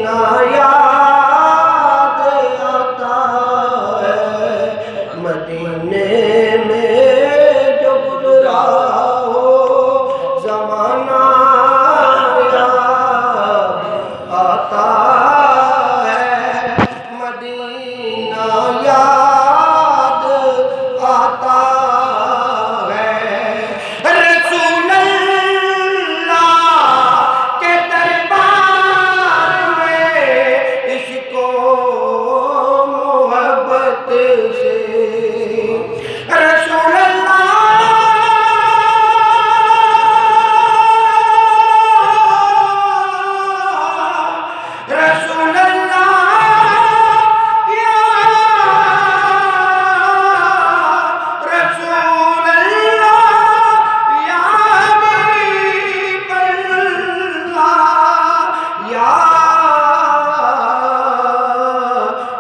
یاد آتا ہے مدینے میں جو گزرا ہو زمانہ یاد آتا ہے مدینہ یاد آتا ہے رسول اللہ کے دربار میں عشق و محبت سے رسول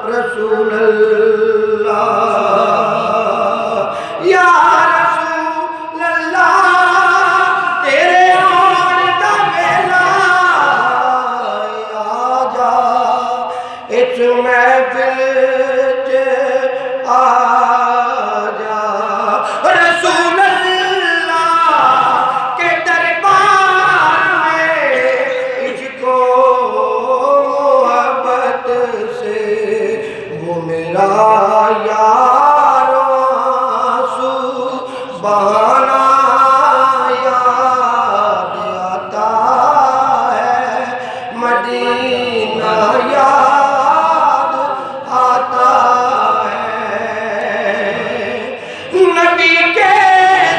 رسول اللہ یا رسول اللہ تیرے آن دا ویلا آجا اس محفل چ آجا رسول اللہ کے دربار میں عشق و محبت سے وہ میرا یار آنسو بہانا یاد آتا ہے مدینہ یاد آتا ہے نبی کے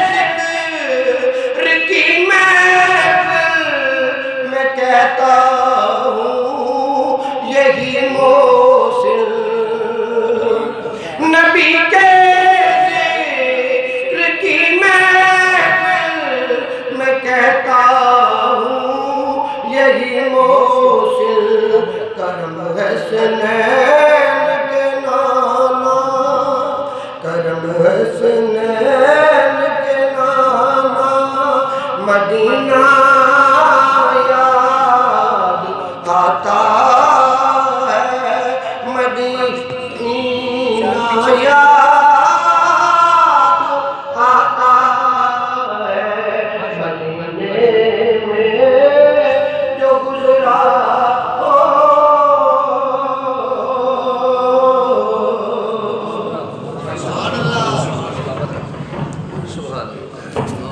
ذکر کی محفل میں کہتا ہوں یہی موصل نبی کے ذکر کی محفل میں کہتا ہوں یہی موصل کرم حسنین کے نانا کرم حسنین کے نانا مدینہ